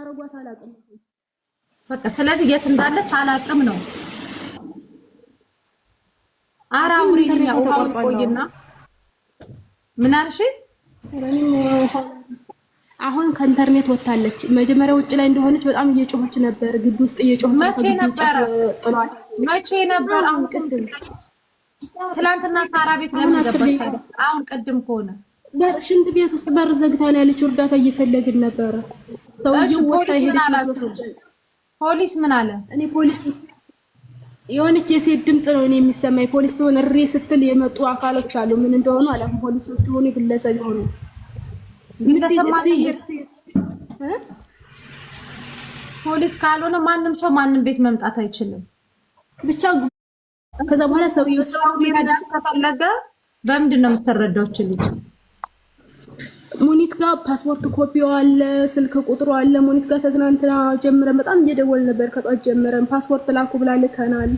እንዳረጓት አላውቅም። በቃ ስለዚህ የት እንዳለች አላውቅም ነው። አራውሪኝ ያው ቆይና ምን አልሽ? አሁን ከኢንተርኔት ወጣለች። መጀመሪያ ውጭ ላይ እንደሆነች በጣም እየጮኸች ነበር፣ ግቢ ውስጥ እየጮኸች መቼ ነበር? አሁን ቅድም ትላንትና ሳራ ቤት ለምን ገባሽ? አሁን ቅድም ከሆነ ሽንት ቤት ውስጥ በር ዘግታ ነው ያለችው። እርዳታ እየፈለግን ነበረ። ሰውዬው ወጣ ሄደች። ፖሊስ ምን አለ? እኔ ፖሊስ የሆነች የሴት ድምጽ ነው እኔ የሚሰማኝ። ፖሊስ ነው እሪ ስትል የመጡ አካሎች አሉ። ምን እንደሆኑ አላም። ፖሊሶቹ ሆነ ግለሰብ ሆነ ፖሊስ ካልሆነ ማንም ሰው ማንም ቤት መምጣት አይችልም። ብቻ ከዛ በኋላ ሰውዬው ሊረዳት ከፈለገ በምንድን ነው የምትረዳው? ልጅ ሙኒት ጋር ፓስፖርት ኮፒው አለ፣ ስልክ ቁጥሩ አለ። ሙኒት ጋር ተዝናንትና ጀምረን በጣም እየደወልን ነበር። ከጧት ጀምረን ፓስፖርት ላኩ ብላ ልከናል።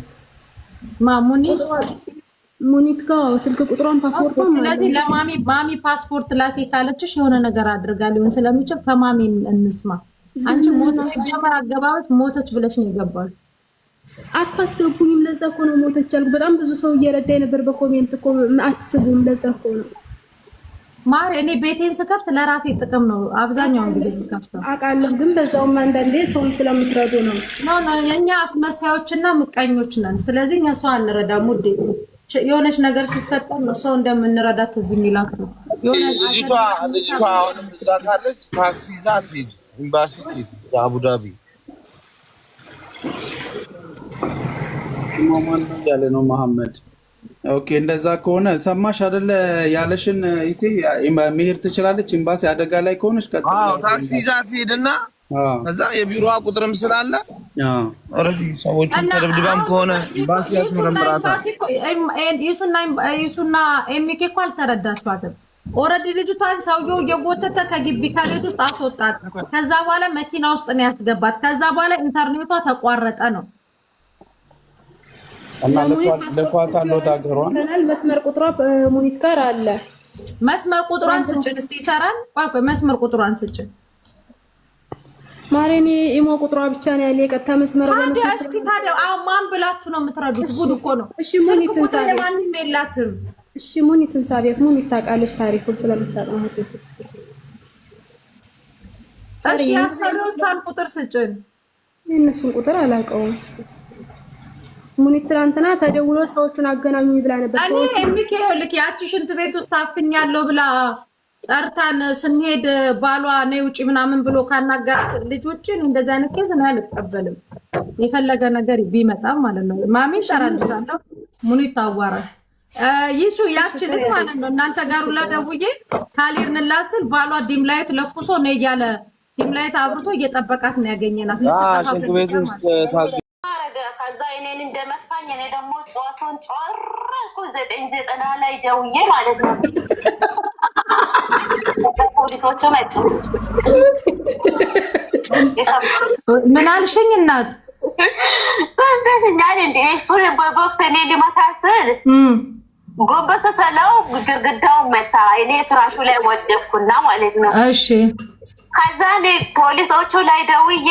ሙኒት ጋር ስልክ ቁጥሯን ፓስፖርቷን ማለት። ስለዚህ ለማሚ ፓስፖርት ላኪ ካለችሽ የሆነ ነገር አድርጋ ሊሆን ስለሚችል ከማሚ እንስማ። አንቺ ሞት ሲጀመር አገባበት ሞተች ብለሽ ነው የገባው። አታስገቡኝም። ለዛ እኮ ነው ሞተች ያልኩ። በጣም ብዙ ሰው እየረዳኝ ነበር በኮሜንት እኮ አትስቡም። ለዛ እኮ ነው ማር እኔ ቤቴን ስከፍት ለራሴ ጥቅም ነው አብዛኛውን ጊዜ የምከፍተው አውቃለሁ። ግን በዛውም አንዳንዴ ሰውን ስለምትረዱ ነው። እኛ አስመሳዮችና ምቀኞች ነን። ስለዚህ እኛ ሰው አንረዳም። ውዴ የሆነች ነገር ሲፈጠር ነው ሰው እንደምንረዳት እዚህ የሚላችሁ። ልጅቷ አሁንም እዛ ካለች ታክሲ ይዛ ትሄድ፣ ኤምባሲ ትሄድ፣ አቡዳቢ ማማን ያለ ነው መሐመድ። ኦኬ እንደዛ ከሆነ ሰማሽ አይደለ? ያለሽን ይሴ መሄድ ትችላለች። ኤምባሲ አደጋ ላይ ከሆነች ታክሲ ይዛ ትሄድና ከዛ የቢሮዋ ቁጥርም ስላለ ኦሬዲ ሰዎቹ ተደብድባም ከሆነ ኤምባሲ ያስመረምራታል። ይሱና ኤሚኬ እኮ አልተረዳችኋትም። ኦሬዲ ልጅቷን ሰውየው እየጎተተ ከግቢ ከቤት ውስጥ አስወጣት። ከዛ በኋላ መኪና ውስጥ ነው ያስገባት። ከዛ በኋላ ኢንተርኔቷ ተቋረጠ ነው እና ለኳታ ወደ ሀገሯን መስመር ቁጥሯ ሙኒት ጋር አለ። መስመር ቁጥሯን ስጭን እስቲ ይሰራል። ቆይ መስመር ቁጥሯን ስጭን ማሬኔ። ኢሞ ቁጥሯ ብቻ ነው ያለ የቀጥታ መስመር በመስመር። እስቲ ታዲያ አሁን ማን ብላችሁ ነው የምትረዱት? ጉድ እኮ ነው። እሺ ሙኒትን ሳቢያት ማንም የላትም። እሺ ሙኒትን ሳቢያት ሙኒት ታውቃለች ታሪኩን ስለምታውቀው። እሺ ያሰሪዎቿን ቁጥር ስጭን። የእነሱን ቁጥር አላውቀውም። ሙኒት ትናንትና ተደውሎ ሰዎቹን አገናኙ ብላ ነበር። ሰዎች ኤሚኬ ልክ ያቺ ሽንት ቤት ውስጥ ታፍኛለሁ ብላ ጠርታን ስንሄድ ባሏ ነይ ውጪ ምናምን ብሎ ካናገራት ልጅ ውጪ እንደዚህ አይነት ኬዝ ነው አልቀበልም። የፈለገ ነገር ቢመጣ ማለት ነው። ማሚ ተራድሻለሁ ሙኒት ታዋራሽ ይሱ ያቺ ልጅ ማለት ነው። እናንተ ጋር ሁላ ደውዬ ካሊርንላስል ባሏ ዲም ላይት ለኩሶ ነው ያለ ዲም ላይት አብርቶ እየጠበቃት ነው ያገኘናት። ሽንት ቤት ውስጥ ከዛ እኔን እንደመታኝ እኔ ደግሞ ጨዋታውን ጨረኩ። 990 ላይ ደውዬ ማለት ነው ፖሊሶቹ መጡ። ምን አልሽኝ እናት? ሰምተሽኛል እንዴ? እሱን በቦክስ እኔ ሊመታ ስል ጎበተ ሰለው ግድግዳው መታ። እኔ ፍራሹ ላይ ወደቅኩና ማለት ነው። እሺ ከዛ እኔ ፖሊሶቹ ላይ ደውዬ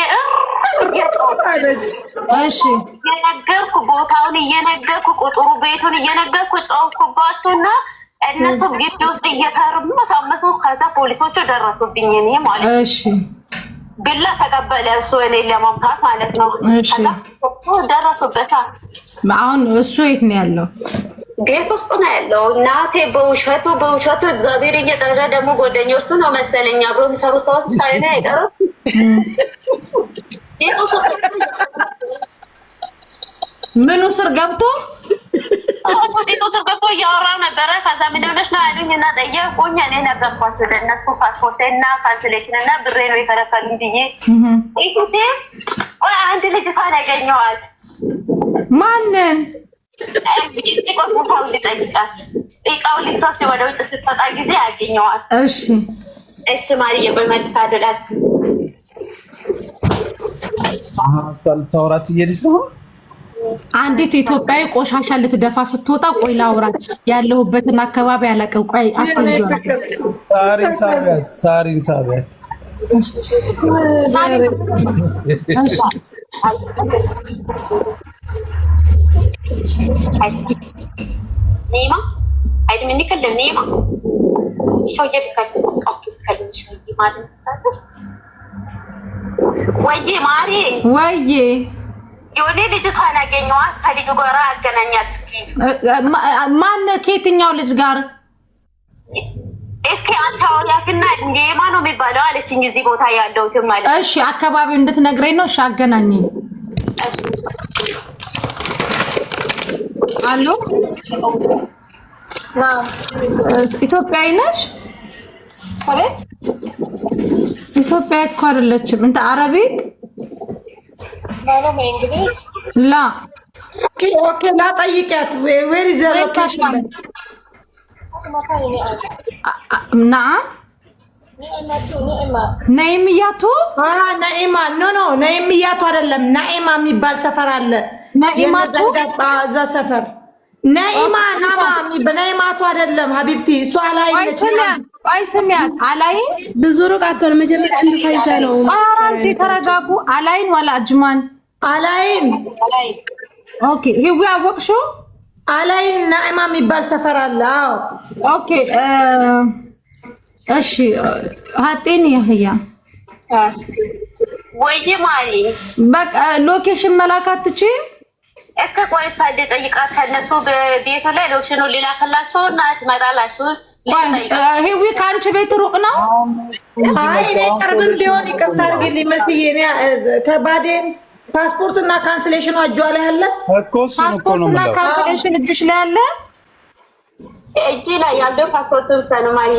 እሺ እየነገርኩ ቦታውን እየነገርኩ ቁጥሩ ቤቱን እየነገርኩ ጮህኩባቸውና እነሱ ግቢ ውስጥ እየተርመሰመሱ ከዛ ፖሊሶቹ ደረሱብኝ። እኔ ማለት እሺ ቢላ ተቀበለ እሱ እኔን ለማምታት ማለት ነው። ደረሱበታ። አሁን እሱ የት ነው ያለው? ቤት ውስጥ ነው ያለው። እናቴ በውሸቱ እግዚአብሔር እየጠረ ደግሞ ጓደኞቹ ነው መሰለኝ አብሮ የሚሰሩ ሰዎች ሳይሆን አይቀርም። ምኑ ስር ገብቶ ፎቶ ስር ገብቶ እያወራ ነበረ። ከዛ ምን ሆነሽ ነው ያሉኝ እና ጠየቁኝ። እኔ ነገርኳቸው ለእነሱ ፓስፖርቴና ካንስሌሽን እና ብሬ ነው የከለከሉኝ ብዬ ኢትዮጵ አንድ ልጅ እንኳን ያገኘዋት ማንን ቦታውን ልጠይቃት እቃውን ልትወስድ ወደ ውጭ ስትወጣ ጊዜ ያገኘዋት። እሺ ማርዬ ቆይ መልሳለሁ እላት። ታውራት እየሄድሽ ነው። አንዲት ኢትዮጵያዊ ቆሻሻ ልትደፋ ስትወጣ ቆይ ላውራት ያለሁበትን አካባቢ አላውቅም። ቆይ አትዝጊው። ሳሪን ሳቢያት نيمة هيدي مني كلم نيمة شو يتكلم تكلمش ويجي ماري ويجي ماري ويجي يولي ልጅ ካላገኘዋት ከልጁ ጋር አገናኛት እስኪ ማን ከየትኛው ልጅ ጋር እስኪ አንተ አውሪያትና ኔማ ነው የሚባለው አለችኝ እዚህ ቦታ ያለው ማለት እሺ አካባቢው እንድትነግረኝ ነው እሺ አገናኘኝ አሎ ኢትዮጵያዊ ነሽ ሰለት ኢትዮጵያ እኮ አይደለችም እንት አረቢ ማለት እንግሊዝ ላ ኦኬ ላ ጠይቂያት ዌር ኢዝ ዘ ሎኬሽን نعم ነይምያቱ ነኢማ ኖ ነኢምያቱ አይደለም ነኢማ የሚባል ሰፈር አለ ነኢማቱ እዛ ሰፈር ነኢማ ናማ በነኢማቱ አይደለም ሀቢብቲ እሷ ላይ አይ ስሚያት አላይን ብዙ ሩቅ አትሆን መጀመሪያ አንድ ፋይዛ ነው አራንቲ ተረጋጉ አላይን ወላ አጅማን አላይን ኦኬ ሂዊ አወቅሹ አላይን ነኢማ የሚባል ሰፈር አለ አዎ ኦኬ እሺ ሀጤን ያህያ ወይ ማሪ በቃ ሎኬሽን መላካት ትቺ እስከ ቆይ ሳይደ ጠይቃት ከነሱ በቤቱ ላይ ሎኬሽኑ ሊላከላቸው እና ትመጣላችሁ ሂዊ ካንቺ ቤት ሩቅ ነው አይ እኔ ቅርብም ቢሆን ይቅርታ አድርጊልኝ መስዬ እኔ ከባዴን ፓስፖርት እና ካንስሌሽኑ እጇ ላይ አለ እኮ እሱን እኮ ነው እና ካንስሌሽን እጅሽ ላይ አለ እጅ ላይ ያለው ፓስፖርት ብቻ ነው ማሪ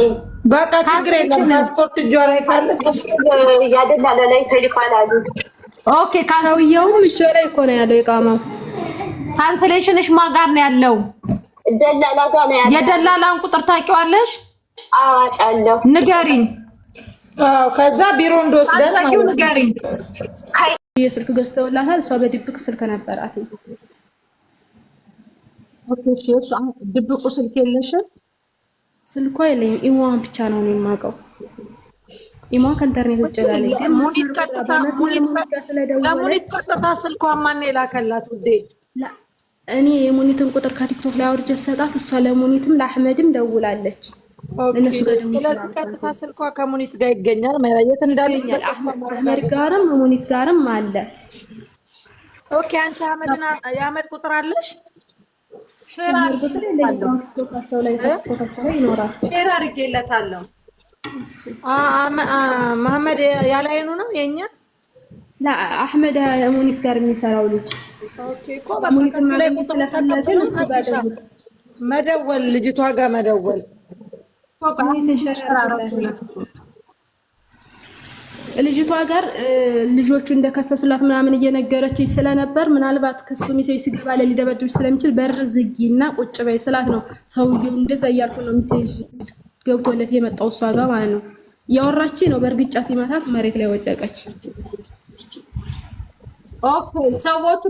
በቃ ችግር የለም ፓስፖርት እጇ ላይ ካለ ያደላለ ላይ ተልኳል አሉ ኦኬ ካንሰውየውም እጇ ላይ እኮ ነው ያለው የቃማው ካንስሌሽንሽ ማጋር ነው ያለው ደላላ ጋር ነው ያለው የደላላን ቁጥር ታውቂዋለሽ አዋቃለሁ ንገሪኝ አዎ ከዛ ቢሮ እንደወስደት ታውቂው ንገሪኝ የስልክ ገዝተውላታል እሷ በድብቅ ስልክ ነበራት ኦኬ እሺ ድብቁ ስልክ የለሽም ስልኳ የለኝም ኢሞዋን ብቻ ነው የማውቀው ኢሞ ከኢንተርኔት ውጭ ላይ ግን ሙኒት ቀጥታ ስልኳን ማን የላከላት ውዴ እኔ የሙኒትን ቁጥር ከቲክቶክ ላይ አውርጄ ሰጣት እሷ ለሙኒትም ለአህመድም ደውላለች እነሱ ጋር ደውል ይችላል ቀጥታ ስልኳ ከሙኒት ጋር ይገኛል ማለት እንዳለ አህመድ ጋርም ሙኒት ጋርም አለ ኦኬ አንቺ አህመድና የአህመድ ቁጥር አለሽ ሼር አድርጌለታለሁ ሼር አድርጌለታለሁ መሐመድ ያላይኑ ነው የኛ ላ አህመድ ሙኒት ጋር የሚሰራው ልጅ ኦኬ እኮ በሙኒት ላይ ስለፈለገ መደወል ልጅቷ ጋር መደወል ልጅቷ ጋር ልጆቹ እንደከሰሱላት ምናምን እየነገረችኝ ስለነበር ምናልባት ክሱ ሚሴጅ ሲገባ ሊደበድብሽ ስለሚችል በር ዝጊና ቁጭ በይ ስላት ነው ሰውየው እንደዛ እያልኩ ነው ሚሴጅ ገብቶለት የመጣው እሷ ጋር ማለት ነው ያወራች ነው በእርግጫ ሲመታት መሬት ላይ ወደቀች ኦኬ ሰዎቹ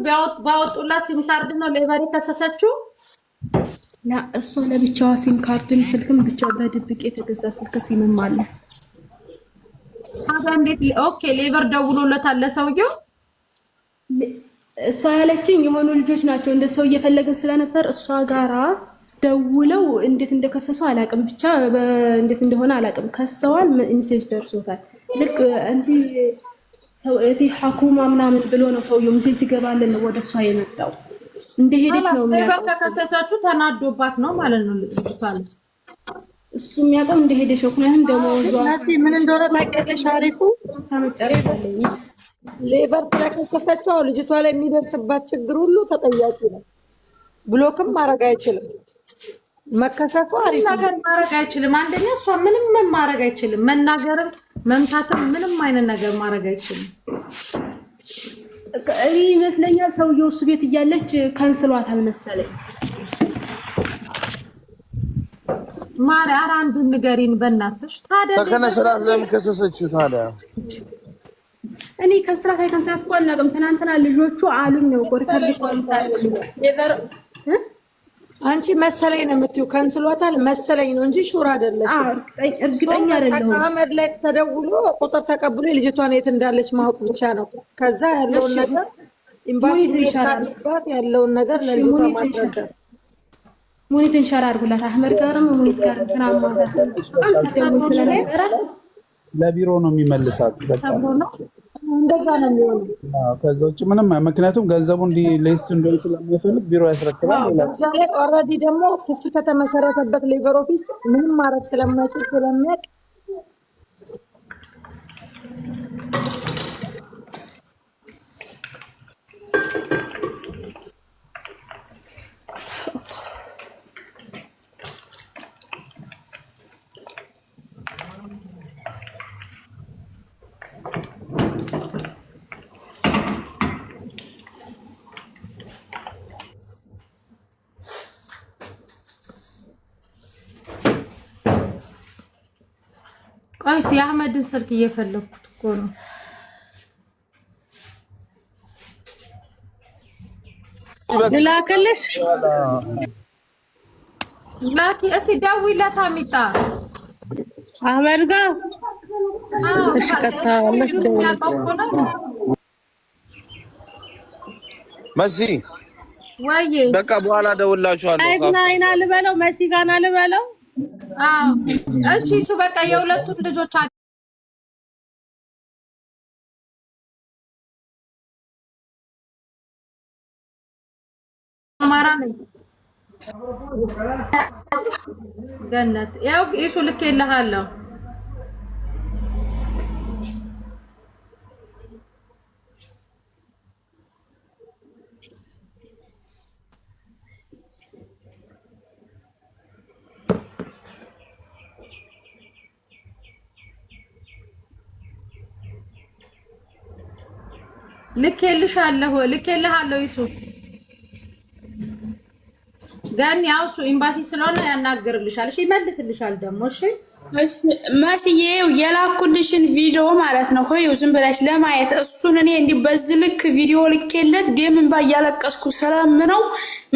ባወጡላት ሲም ካርድ ነው ሌቨሪ ከሰሰችው ላ እሷ ለብቻዋ ሲም ካርድም ስልክም ብቻ በድብቅ የተገዛ ስልክ ሲምም አለ እንዴት ኦኬ ሌቨር ደውሎለታል ለሰውየው እሷ ያለችኝ የሆኑ ልጆች ናቸው እንደ ሰው እየፈለግን ስለነበር እሷ ጋራ ደውለው እንዴት እንደከሰሱ አላቅም ብቻ እንዴት እንደሆነ አላቅም ከሰዋል ሜሴጅ ደርሶታል ልክ እንዴ ሰው እቴ ሐኩማ ምናምን ብሎ ነው ሰውየው ሜሴጅ ሲገባልን ወደ እሷ የመጣው እንደሄደች ነው የሚያውቀው ከከሰሳችሁ ተናዶባት ነው ማለት ነው ልጅቷል እሱ የሚያውቀው እንደሄደች ነው ምክንያቱም ደሞዟ ምን እንደሆነ ታውቂያለሽ አሪፉ ታመጫለኝ ሌበር ስለከሰሰችው ልጅቷ ላይ የሚደርስባት ችግር ሁሉ ተጠያቂ ነው ብሎክም ማድረግ አይችልም መከሰሱ አሪፍ ነገር ማድረግ አይችልም አንደኛ እሷ ምንም ማድረግ አይችልም መናገርም መምታትም ምንም አይነት ነገር ማድረግ አይችልም እኔ ይመስለኛል ሰውየው እሱ ቤት እያለች ካንስሏታል መሰለኝ ማርያ አንዱን ንገሪን በእናትሽ ታዲያ ተከነስራት ለምን ከሰሰችው ታዲያ እኔ ከስራት አይከንስራት ቆናቀም ትናንትና ልጆቹ አሉኝ ነው ቆርካል ሊቆንታል ሌቨር አንቺ መሰለኝ ነው የምትይው፣ ከንስሎታል መሰለኝ ነው እንጂ ሹር አይደለሽ። እርግጠኛ አይደለሁም። አህመድ ላይ ተደውሎ ቁጥር ተቀብሎ ልጅቷን የት እንዳለች ማወቅ ብቻ ነው። ከዛ ያለውን ነገር ኤምባሲ ይሻላልባት ያለውን ነገር ለልጅቷ ማስረዳት። ሙኒትን ሸራ አድርጉላት። አህመድ ጋርም ሙኒት ጋር ተናማታ ስለነበረ ለቢሮ ነው የሚመልሳት። በቃ እንደዛ ነው የሚሆነው። ከዛ ውጭ ምንም ምክንያቱም ገንዘቡ ሊስት እንደሆነ ስለማይፈልግ ቢሮ ያስረክባል። ከዛ ላይ ኦልሬዲ ደግሞ ክስ ከተመሰረተበት ሌበር ኦፊስ ምንም ማድረግ ስለማይችል ስለሚያውቅ እስቲ የአህመድን ስልክ እየፈለኩት እኮ ነው። ልላክልሽ? ላኪ እስቲ ደውይለት አሚጣ አህመድ ጋር። እሺ ቀጥታ አለሽ ደውል። መሲ ወይ በቃ በኋላ ደውላችኋለሁ። አይና ልበለው መሲ ጋር ና ልበለው። እሺ እሱ በቃ የሁለቱም ልጆች አማራ ነኝ። ገነት ያው እሱ ልኬልሃለሁ። ልኬልሃለሁ ይሱ ገን ያው እሱ ኤምባሲ ስለሆነ ያናግርልሻል። እሺ ይመልስልሻል ደግሞ። እሺ መስዬ የላኩልሽን ቪዲዮ ማለት ነው። ሆይ ዝም ብለሽ ለማየት እሱን እኔ እንዲህ በዚህ ልክ ቪዲዮ ልኬለት ደምን ባያለቀስኩ ስለምነው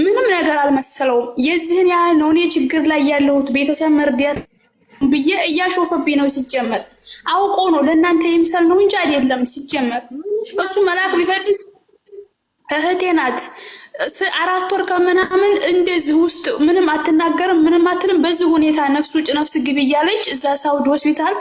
ምንም ነገር አልመሰለውም። የዚህን ያህል ነው እኔ ችግር ላይ ያለሁት ቤተሰብ መርዳት ብዬ እያሾፈብኝ ነው። ሲጀመር አውቆ ነው ለእናንተ ይምሰል ነው እንጂ አይደለም። ሲጀመር እሱ መላክ ቢፈልግ እህቴ ናት። 4 ወር ከምናምን እንደዚህ ውስጥ ምንም አትናገርም፣ ምንም አትልም። በዚህ ሁኔታ ነፍስ ውጭ ነፍስ ግቢ እያለች እዛ ሳውዲ ሆስፒታል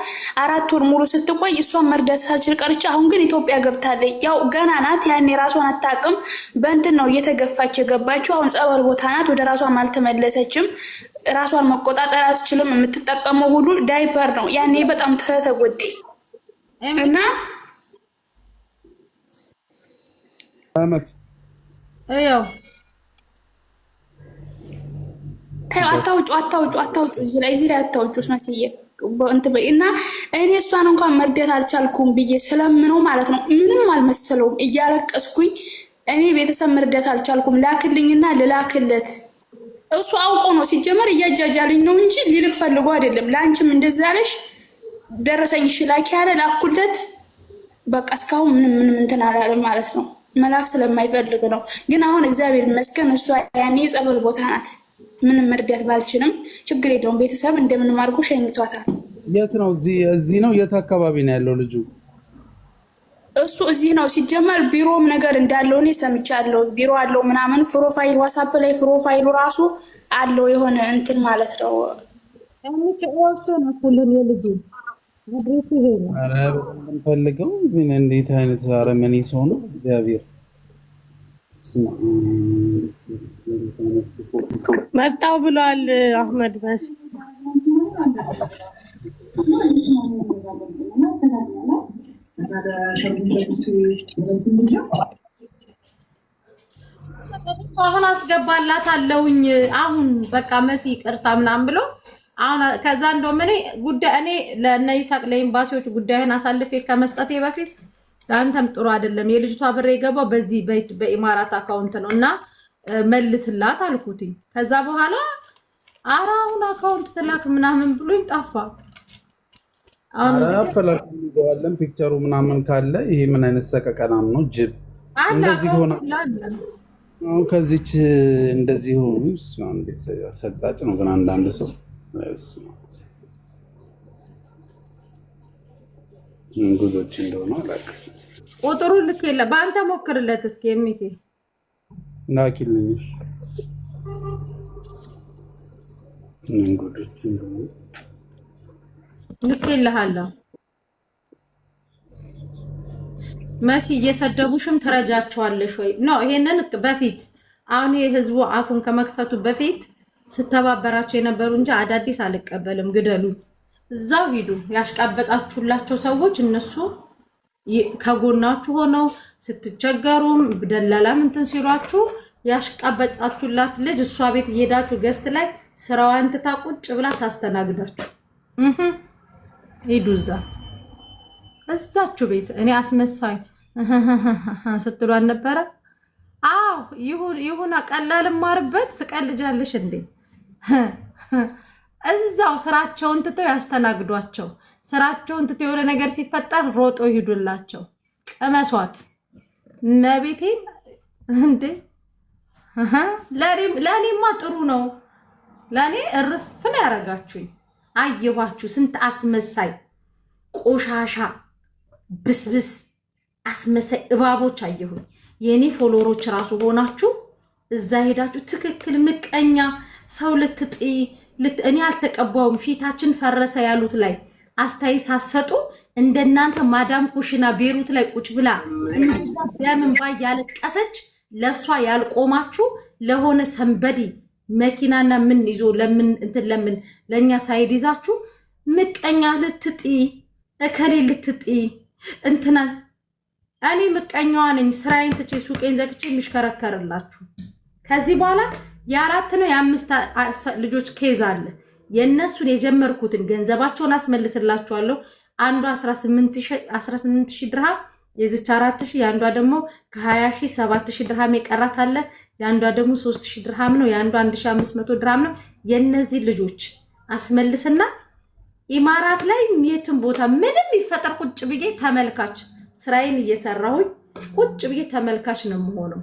4 ወር ሙሉ ስትቆይ እሷን መርዳት ሳልችል ቀርቼ አሁን ግን ኢትዮጵያ ገብታለች። ያው ገና ናት፣ ያኔ ራሷን አታውቅም። በእንትን ነው እየተገፋች የገባችው። አሁን ጸበል ቦታ ናት፣ ወደ ራሷም አልተመለሰችም። ራሷን መቆጣጠር አትችልም። የምትጠቀመው ሁሉ ዳይፐር ነው። ያኔ በጣም ተጎዴ እና ያው አታውጩ እዚህ ላይ አታውጩ መስዬ እንትን በይ እና እኔ እሷን እንኳን መርዳት አልቻልኩም ብዬ ስለምነው ማለት ነው። ምንም አልመሰለውም። እያለቀስኩኝ እኔ ቤተሰብ መርዳት አልቻልኩም ላክልኝና ልላክለት። እሱ አውቆ ነው ሲጀመር እያጃጃልኝ ነው እንጂ ሊልክ ፈልጎ አይደለም። ላንቺም እንደዛ ያለሽ ደረሰኝ ላኪ ያለ ላኩለት። በቃ እስካሁን ምንም እንትን አላለም ማለት ነው። መላክ ስለማይፈልግ ነው። ግን አሁን እግዚአብሔር ይመስገን እሷ ያኔ ጸበል ቦታ ናት። ምንም መርዳት ባልችልም ችግር የለውም። ቤተሰብ እንደምንም አድርጎ ሸኝቷታል። የት ነው? እዚህ ነው? የት አካባቢ ነው ያለው ልጁ? እሱ እዚህ ነው። ሲጀመር ቢሮም ነገር እንዳለው እኔ ሰምቻለሁ። ቢሮ አለው ምናምን ፕሮፋይል ዋትስአፕ ላይ ፕሮፋይሉ ራሱ አለው የሆነ እንትን ማለት ነው። ኧረ ፈልገው ግን እንዴት አይነት አረመኔ ሰው ነው! እግዚአብሔር መጣው ብሏል አህመድ መስ አሁን አስገባላታለሁኝ። አሁን በቃ መሲ ቅርታ ምናምን ብሎ አሁን ከዛ እንደውም እኔ ለእነ ይሳቅ ለኤምባሲዎች ጉዳይን አሳልፌ ከመስጠቴ በፊት ለአንተም ጥሩ አይደለም፣ የልጅቷ ብር የገባው በዚህ በኢማራት አካውንት ነው እና መልስላት አልኩትኝ። ከዛ በኋላ አሁን አካውንት ትላክ ምናምን ብሎኝ ጠፋ። አፈላክ ይገዋለን ፒክቸሩ ምናምን ካለ ይሄ ምን አይነት ሰቀቀናም ነው? ጅብ እንደዚህ ሆነ አሁን ከዚች እንደዚህ ሆኖ ሰጣጭ ነው ግን አንዳንድ ሰው እንጉዶች እንደሆነ አላውቅም። ቁጥሩ ልክ የለ በአንተ ሞክርለት እስኪ የሚቴ ላኪልኝ። እንጉዶች እንደሆነ ልክ የለሃለሁ። መሲ እየሰደቡሽም ትረጃቸዋለሽ ወይ? ነው ይሄንን በፊት አሁን የህዝቡ አፉን ከመክፈቱ በፊት ስተባበራቸው የነበሩ እንጂ አዳዲስ አልቀበልም። ግደሉ፣ እዛው ሂዱ። ያሽቃበጣችሁላቸው ሰዎች እነሱ ከጎናችሁ ሆነው ስትቸገሩም ደላላም እንትን ሲሏችሁ ያሽቃበጣችሁላት ልጅ እሷ ቤት እየሄዳችሁ ገስት ላይ ስራዋን ትታ ቁጭ ብላ ታስተናግዳችሁ። ሂዱ እዛችሁ ቤት። እኔ አስመሳይ ስትሏን ነበረ። አዎ ይሁን ቀላል ማርበት ትቀልጃለሽ እንዴ? እዛው ስራቸውን ትተው ያስተናግዷቸው። ስራቸውን ትተው የሆነ ነገር ሲፈጠር ሮጦ ይሄዱላቸው። ቀመሷት መቤቴን እንዴ! ለኔማ ጥሩ ነው። ለኔ እርፍን ያረጋችሁኝ አየኋችሁ። ስንት አስመሳይ ቆሻሻ ብስብስ አስመሳይ እባቦች አየሁኝ። የኔ ፎሎወሮች ራሱ ሆናችሁ እዛ ሄዳችሁ ትክክል ምቀኛ ሰው እኔ አልተቀባውም ፊታችን ፈረሰ ያሉት ላይ አስተያየት ሳሰጡ እንደናንተ ማዳም ኩሽና ቤሩት ላይ ቁጭ ብላ ለምን ባይ ያለቀሰች ለሷ ያልቆማችሁ ለሆነ ሰንበዲ መኪናና ምን ይዞ ለምን ለኛ ሳይድ ይዛችሁ ምቀኛ እከሌ እንትና እኔ ምቀኛዋ ነኝ። ስራዬን ትቼ ሱቄን ዘግቼ የሚሽከረከርላችሁ ከዚህ በኋላ የአራት ነው የአምስት ልጆች ኬዝ አለ። የእነሱን የጀመርኩትን ገንዘባቸውን አስመልስላችኋለሁ። አንዷ 18000 ድርሃም የዚች 4000 የአንዷ ደግሞ ከ20000 7000 ድርሃም የቀራት አለ። የአንዷ ደግሞ 3000 ድርሃም ነው። የአንዷ 1500 ድርሃም ነው። የነዚህ ልጆች አስመልስና ኢማራት ላይ የትም ቦታ ምንም ይፈጠር ቁጭ ብዬ ተመልካች ስራዬን እየሰራሁኝ ቁጭ ብዬ ተመልካች ነው የምሆነው።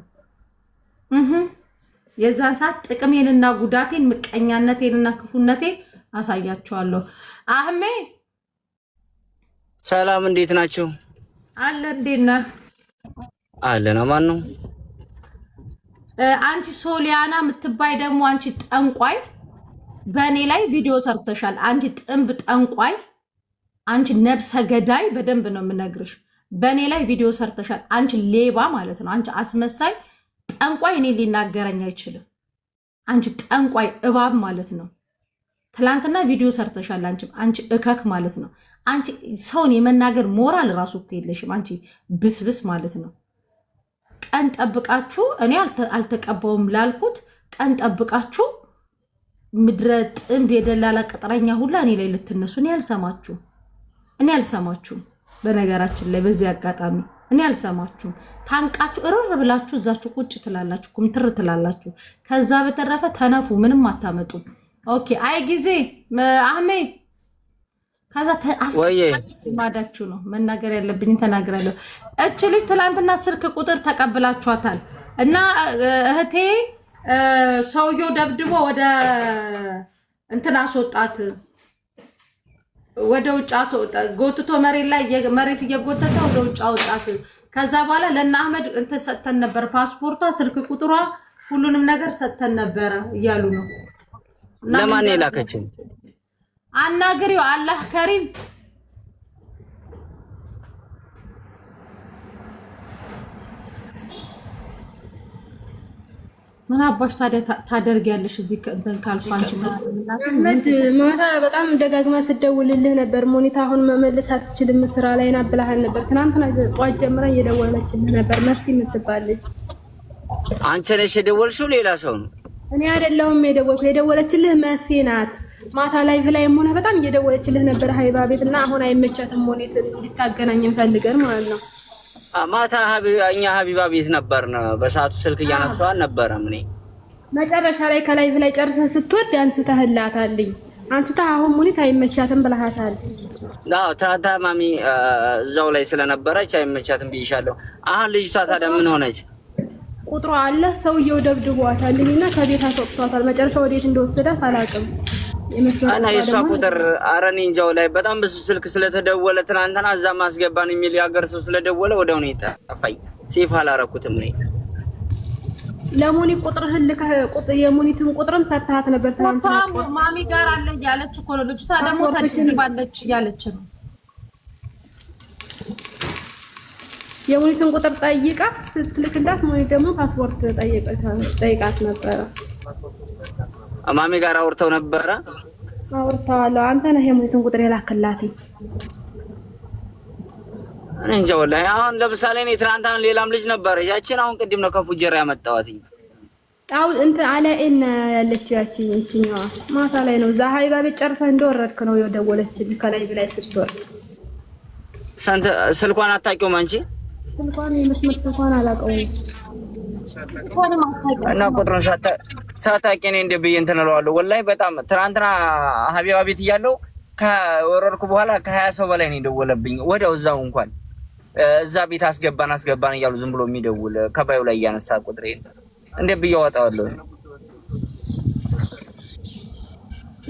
የዛን ሰዓት ጥቅሜንና ጉዳቴን ምቀኛነቴንና ክፉነቴን አሳያችኋለሁ። አህሜ ሰላም፣ እንዴት ናችሁ? አለ እንዴት ነህ? አለና ማን ነው? አንቺ ሶሊያና የምትባይ ደግሞ አንቺ ጠንቋይ በእኔ ላይ ቪዲዮ ሰርተሻል። አንቺ ጥንብ ጠንቋይ፣ አንቺ ነብሰ ገዳይ፣ በደንብ ነው የምነግርሽ። በእኔ ላይ ቪዲዮ ሰርተሻል። አንቺ ሌባ ማለት ነው። አንቺ አስመሳይ ጠንቋይ፣ እኔ ሊናገረኝ አይችልም። አንቺ ጠንቋይ እባብ ማለት ነው። ትላንትና ቪዲዮ ሰርተሻል። አንቺ እከክ ማለት ነው። አንቺ ሰውን የመናገር ሞራል ራሱ እኮ የለሽም። አንቺ ብስብስ ማለት ነው። ቀን ጠብቃችሁ እኔ አልተቀባውም ላልኩት ቀን ጠብቃችሁ ምድረ ጥንብ የደላላ ቅጥረኛ ሁላ እኔ ላይ ልትነሱ እኔ አልሰማችሁም። በነገራችን ላይ በዚህ አጋጣሚ እኔ አልሰማችሁም። ታንቃችሁ እርር ብላችሁ እዛችሁ ቁጭ ትላላችሁ፣ ኩምትር ትላላችሁ። ከዛ በተረፈ ተነፉ፣ ምንም አታመጡ። ኦኬ አይ ጊዜ አህሜ ከዛ ማዳችሁ ነው መናገር ያለብኝ ተናግራለሁ። እች ልጅ ትላንትና ስልክ ቁጥር ተቀብላችኋታል እና እህቴ ሰውየው ደብድቦ ወደ እንትን አስወጣት፣ ወደ ውጭ ጎትቶ መሬት እየጎተተ ወደ ውጭ አወጣት። ከዛ በኋላ ለእነ አህመድ እንትን ሰጥተን ነበር፣ ፓስፖርቷ፣ ስልክ ቁጥሯ፣ ሁሉንም ነገር ሰጥተን ነበረ እያሉ ነው። ለማን የላከችን? አናግሪው፣ አላህ ከሪም። ምን አባሽ ታዲያ ታደርጊያለሽ? እዚህ እንትን ካልኳንች ማታ በጣም ደጋግማ ስደውልልህ ነበር። ሞኒታ አሁን መመለስ አትችልም ስራ ላይ ናት ብለሃል ነበር። ትናንትና ጧት ጀምራ እየደወለችልህ ነበር። መርሲ የምትባለች። አንቺ ነሽ የደወልሽው? ሌላ ሰው ነው? እኔ አይደለሁም የደወልኩ። የደወለችልህ መሲ ናት። ማታ ላይቭ ላይ ሆነ በጣም እየደወለችልህ ነበር ሀይባ ቤት እና አሁን አይመቻትም ሞኒት እንድታገናኘን ፈልገን ማለት ነው። ማታ እኛ ሀቢባ ቤት ነበርን። በሰዓቱ ስልክ እያነሳዋል ነበረ። እኔ መጨረሻ ላይ ከላይቭ ላይ ጨርሰህ ስትወድ አንስተህላታልኝ። አንስተህ አሁን ሙኒት አይመቻትም ብለሃታል። ትናንት ማሚ እዛው ላይ ስለነበረች አይመቻትም ብይሻለሁ። አሁን ልጅቷ ታዲያ ምን ሆነች? ቁጥሩ አለ። ሰውየው ደብድቧታልና ከቤት አስወጥቷታል። መጨረሻ ወዴት እንደወሰዳት አላውቅም። እና የሷ ቁጥር አረኔ እንጃው ላይ በጣም ብዙ ስልክ ስለተደወለ ትናንትና እዛ ማስገባን የሚል ያገር ሰው ስለደወለ ወደው ነው የጠፋኝ። ሴፍ አላረኩትም ነኝ ለሙኒ ቁጥርህን የሙኒትን ቁጥርም ሰጥታት ነበር ትናንትና። ማሚ ጋር አለ ያለች እኮ ነው ልጅቷ ደግሞ ተደብድባለች ያለች ነው። የሙኒትን ቁጥር ጠይቃት ስትልክላት ሙኒ ደግሞ ፓስፖርት ጠይቃት ነበረ። ማሚ ጋር አውርተው ነበረ። አውርተዋል። አንተ ነህ የሙኒትን ቁጥር የላክላት። እንጃ ወላሂ። አሁን ለምሳሌ እኔ ትናንትና ሌላም ልጅ ነበረ ያቺን አሁን ቅድም ነው ከፉጀራ ያመጣዋት። አው እንት አለኤን ያለችው ያቺኛዋ ማታ ላይ ነው። እዛ ሀይባ ቤት ጨርሰህ እንደወረድክ ነው የደወለችልኝ ከላይ ብላይ ስትወርድ። ሰንተ ስልኳን አታውቂውም አንቺ? ስልኳን የመስመር ስልኳን አላውቀውም። እና ቁጥሩን ሳታውቂ እኔ እንደ ብዬሽ እንትን እለዋለሁ ወላሂ። በጣም ትናንትና ሀቢባ ቤት እያለሁ ከወረድኩ በኋላ ከ20 ሰው በላይ ነው የደወለብኝ ወዲያው እዛው እንኳን እዛ ቤት አስገባን እያሉ ዝም ብሎ የሚደውል ከባዩ ላይ እያነሳ ቁጥሬ እንደ ብዬሽ አወጣዋለሁ።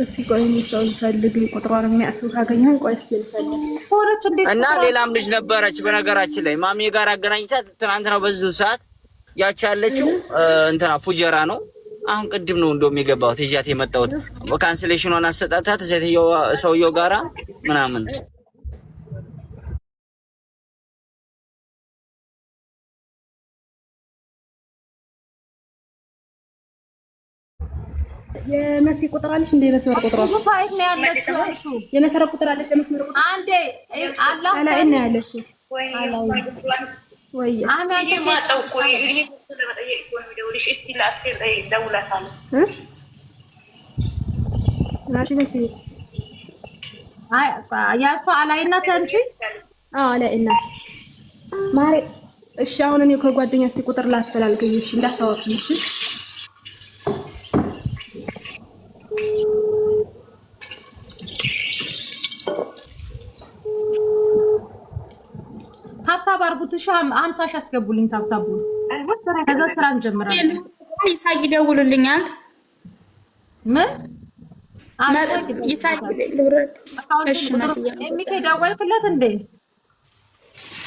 እስኪ ቆይ ሰው ፈልግ ቁጥሯን የሚያስቡ ካገኘን ቆይ ልፈልግ። እና ሌላም ልጅ ነበረች በነገራችን ላይ ማሚ ጋር አገናኝቻት ትናንትና በዚሁ ሰዓት ያቺ ያለችው እንትና ፉጀራ ነው። አሁን ቅድም ነው እንደውም የገባሁት ይዣት የመጣሁት ካንስሌሽኑን አሰጣታት ሰውየው ጋራ ምናምን የመሲ ቁጥር አለሽ እንደ መስመር ቁጥሯ ታይት ነው ያለችው። የመሰረት ቁጥር አለሽ የመስመር ቁጥር አንዴ አላህ አላ እና ያለሽ ወይ አማን ተማጣው ቆይ እኔ ለመጠየቅ ነው የሚደውልሽ። እስቲ ላስር ደውላታለሁ ናቺ ነሲ አይ ያቷ አላይና ታንቺ አላይና ማሪ። እሺ አሁን እኔ ከጓደኛ እስቲ ቁጥር ላስተላልከኝ እንዳታወቅኝ እሺ። ታብታብ አርጉት። 50 ሺህ አስገቡልኝ ታብታቡ። ከዛ ስራ እንጀምራለን። ይሳቅ ይደውልልኛል። ምን ይሳቅ ልውረድ? እሺ መስያ ኤሚኬ ደወልክለት እንዴ?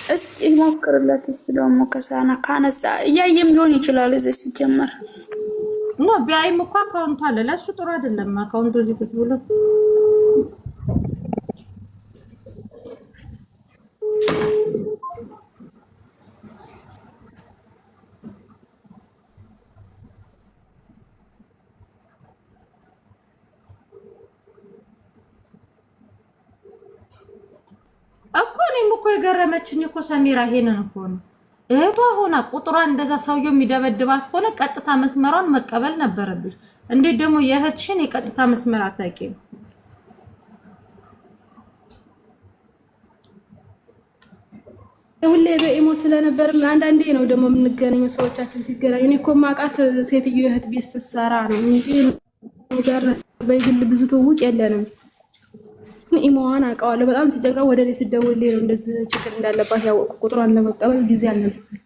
እስኪ ሞክርለት። ደግሞ ከሳና ካነሳ እያየም ሊሆን ይችላል። እዚህ ሲጀመር ኖ ቢያይም እኮ አካውንቱ አለ። ለሱ ጥሩ አይደለም አካውንቱ ሊቁት ብሎ እኮ እኔም እኮ የገረመችኝ እኮ ሰሚራ ይሄንን እኮ ነው። እህቷ ሆና ቁጥሯን እንደዛ ሰውየው የሚደበድባት ከሆነ ቀጥታ መስመሯን መቀበል ነበረብሽ። እንዴት ደግሞ የእህትሽን የቀጥታ መስመር አታውቂም? ሁሌ በኢሞ ስለነበር አንዳንዴ ነው ደግሞ የምንገናኘው ሰዎቻችን ሲገናኙ። እኔ እኮ ማውቃት ሴትዮ እህት ቤት ስትሰራ ነው እንጂ ጋር በግል ብዙ ትውውቅ የለንም። ኢሞዋን አውቀዋለሁ። በጣም ሲጨንቃ ወደ እኔ ስደውልልኝ ነው እንደዚህ ችግር እንዳለባት ያወቅኩ። ቁጥሯን ለመቀበል ጊዜ አልነበረም።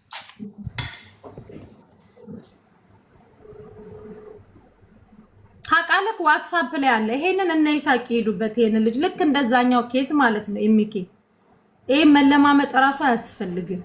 ታውቃለህ ዋትስአፕ ላይ አለ። ይሄንን እነ ይሳቅ ሄዱበት። ይሄንን ልጅ ልክ እንደዛኛው ኬዝ ማለት ነው የሚኬ ይሄ መለማመጥ ራሱ አያስፈልግም።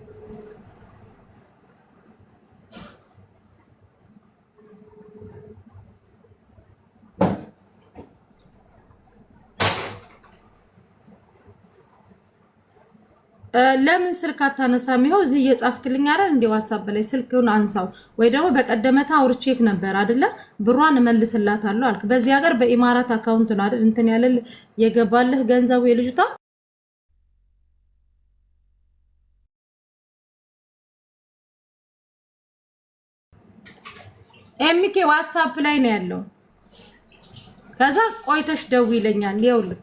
ለምን ስልክ አታነሳም? ይኸው እዚህ እየጻፍክልኝ አይደል እንዴ? ዋትስአፕ ላይ ስልክውን አንሳው ወይ ደግሞ በቀደመታ አውርቼክ ነበር አይደለ? ብሯን እመልስላታለሁ አልክ። በዚህ ሀገር በኢማራት አካውንት ነው አይደል እንትን ያለ የገባልህ ገንዘቡ የልጅቷ ኤሚኬ ዋትስአፕ ላይ ነው ያለው። ከዛ ቆይተሽ ደውይልኛል። ይኸውልህ